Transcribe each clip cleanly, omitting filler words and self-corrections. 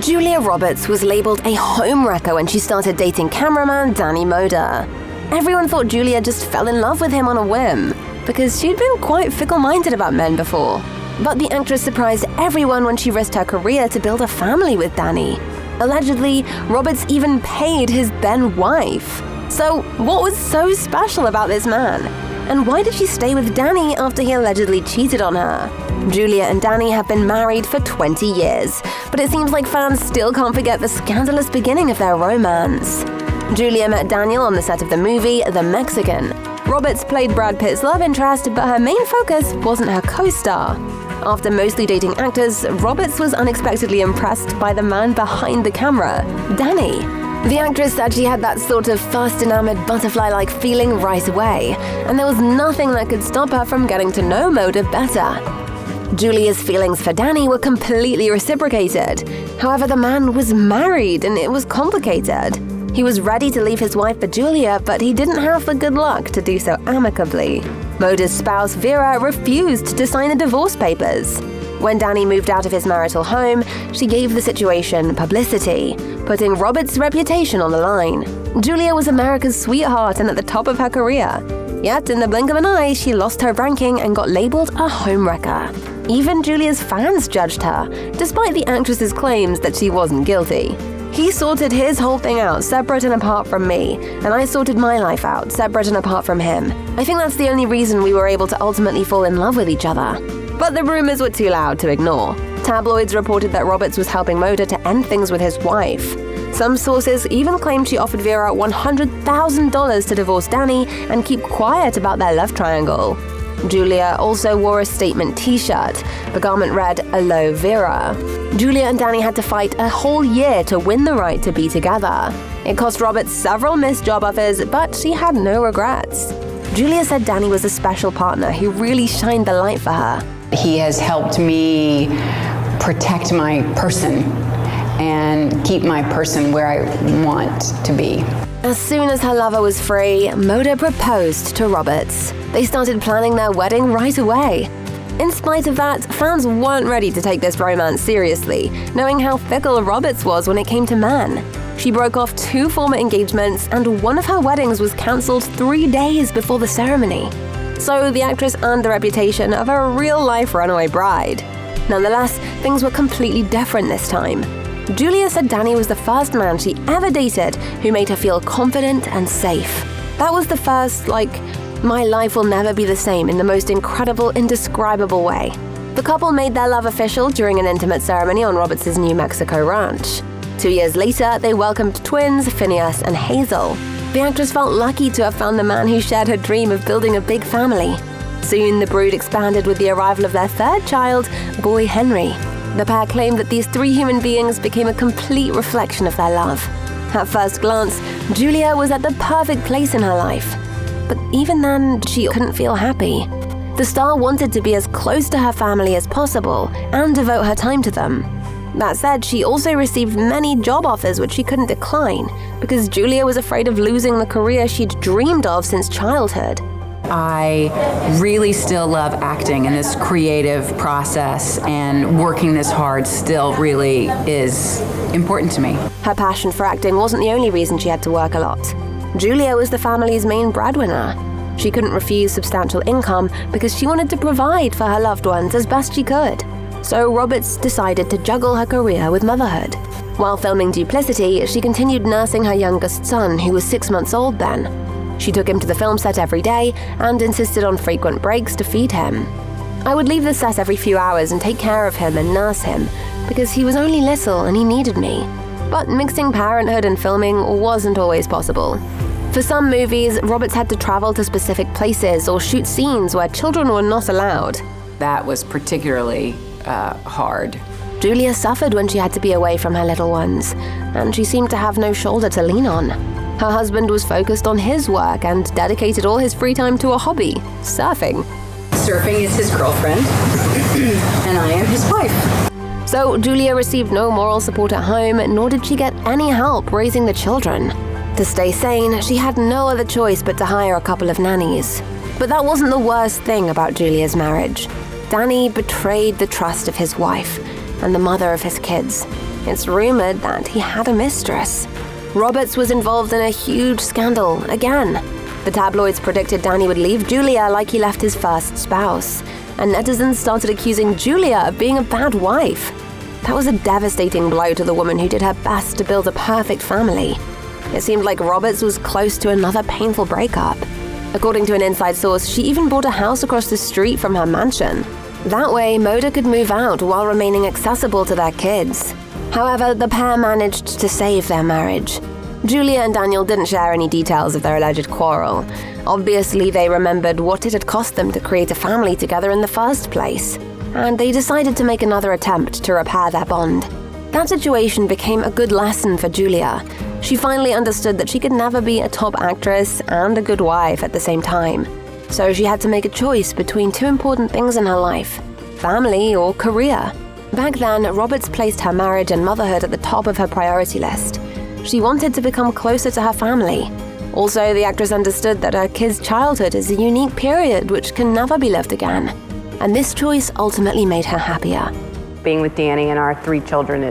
Julia Roberts was labeled a homewrecker when she started dating cameraman Danny Modor. Everyone thought Julia just fell in love with him on a whim, because she'd been quite fickle-minded about men before. But the actress surprised everyone when she risked her career to build a family with Danny. Allegedly, Roberts even paid his then wife. So what was so special about this man? And why did she stay with Danny after he allegedly cheated on her? Julia and Danny have been married for 20 years, but it seems like fans still can't forget the scandalous beginning of their romance. Julia met Daniel on the set of the movie The Mexican. Roberts played Brad Pitt's love interest, but her main focus wasn't her co-star. After mostly dating actors, Roberts was unexpectedly impressed by the man behind the camera, Danny. The actress said she had that sort of first enamored butterfly-like feeling right away, and there was nothing that could stop her from getting to know Modor better. Julia's feelings for Danny were completely reciprocated. However, the man was married and it was complicated. He was ready to leave his wife for Julia, but he didn't have the good luck to do so amicably. Modor's spouse Vera refused to sign the divorce papers. When Danny moved out of his marital home, she gave the situation publicity, putting Roberts' reputation on the line. Julia was America's sweetheart and at the top of her career. Yet, in the blink of an eye, she lost her ranking and got labeled a homewrecker. Even Julia's fans judged her, despite the actress's claims that she wasn't guilty. He sorted his whole thing out separate and apart from me, and I sorted my life out separate and apart from him. I think that's the only reason we were able to ultimately fall in love with each other. But the rumors were too loud to ignore. Tabloids reported that Roberts was helping Modor to end things with his wife. Some sources even claimed she offered Vera $100,000 to divorce Danny and keep quiet about their love triangle. Julia also wore a statement t-shirt. The garment read, "Aloe Vera." Julia and Danny had to fight a whole year to win the right to be together. It cost Roberts several missed job offers, but she had no regrets. Julia said Danny was a special partner who really shined the light for her. He has helped me protect my person and keep my person where I want to be. As soon as her lover was free, Modor proposed to Roberts. They started planning their wedding right away. In spite of that, fans weren't ready to take this romance seriously, knowing how fickle Roberts was when it came to men. She broke off 2 former engagements, and one of her weddings was cancelled 3 days before the ceremony. So the actress earned the reputation of a real-life runaway bride. Nonetheless, things were completely different this time. Julia said Danny was the first man she ever dated who made her feel confident and safe. That was the first, my life will never be the same in the most incredible, indescribable way. The couple made their love official during an intimate ceremony on Roberts' New Mexico ranch. 2 years later, they welcomed twins, Phineas and Hazel. The actress felt lucky to have found the man who shared her dream of building a big family. Soon, the brood expanded with the arrival of their 3rd child, boy Henry. The pair claimed that these 3 human beings became a complete reflection of their love. At first glance, Julia was at the perfect place in her life. But even then, she couldn't feel happy. The star wanted to be as close to her family as possible and devote her time to them. That said, she also received many job offers which she couldn't decline because Julia was afraid of losing the career she'd dreamed of since childhood. I really still love acting, and this creative process and working this hard still really is important to me. Her passion for acting wasn't the only reason she had to work a lot. Julia was the family's main breadwinner. She couldn't refuse substantial income because she wanted to provide for her loved ones as best she could. So Roberts decided to juggle her career with motherhood. While filming Duplicity, she continued nursing her youngest son, who was 6 months old then. She took him to the film set every day and insisted on frequent breaks to feed him. I would leave the set every few hours and take care of him and nurse him because he was only little and he needed me. But mixing parenthood and filming wasn't always possible. For some movies, Roberts had to travel to specific places or shoot scenes where children were not allowed. That was particularly hard. Julia suffered when she had to be away from her little ones, and she seemed to have no shoulder to lean on. Her husband was focused on his work and dedicated all his free time to a hobby, surfing. Surfing is his girlfriend, and I am his wife. So Julia received no moral support at home, nor did she get any help raising the children. To stay sane, she had no other choice but to hire a couple of nannies. But that wasn't the worst thing about Julia's marriage. Danny betrayed the trust of his wife, and the mother of his kids. It's rumored that he had a mistress. Roberts was involved in a huge scandal again. The tabloids predicted Danny would leave Julia like he left his first spouse, and netizens started accusing Julia of being a bad wife. That was a devastating blow to the woman who did her best to build a perfect family. It seemed like Roberts was close to another painful breakup. According to an inside source, she even bought a house across the street from her mansion. That way, Modor could move out while remaining accessible to their kids. However, the pair managed to save their marriage. Julia and Daniel didn't share any details of their alleged quarrel. Obviously, they remembered what it had cost them to create a family together in the first place, and they decided to make another attempt to repair their bond. That situation became a good lesson for Julia. She finally understood that she could never be a top actress and a good wife at the same time. So she had to make a choice between two important things in her life: family or career. Back then, Roberts placed her marriage and motherhood at the top of her priority list. She wanted to become closer to her family. Also, the actress understood that her kid's childhood is a unique period which can never be lived again. And this choice ultimately made her happier. Being with Danny and our 3 children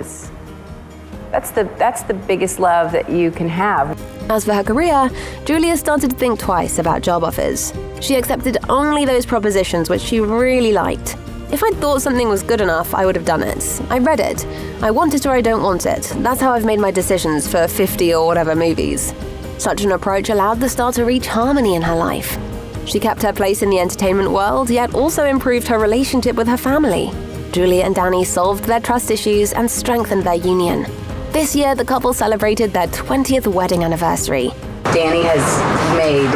that's the biggest love that you can have. As for her career, Julia started to think twice about job offers. She accepted only those propositions which she really liked. If I thought something was good enough, I would have done it. I read it. I want it or I don't want it. That's how I've made my decisions for 50 or whatever movies. Such an approach allowed the star to reach harmony in her life. She kept her place in the entertainment world, yet also improved her relationship with her family. Julia and Danny solved their trust issues and strengthened their union. This year, the couple celebrated their 20th wedding anniversary. Danny has made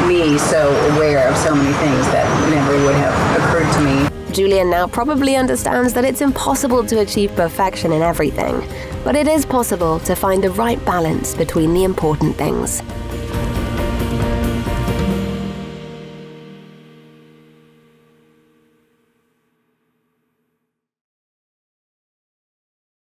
me so aware of so many things that never would have occurred to me. Julia now probably understands that it's impossible to achieve perfection in everything, but it is possible to find the right balance between the important things.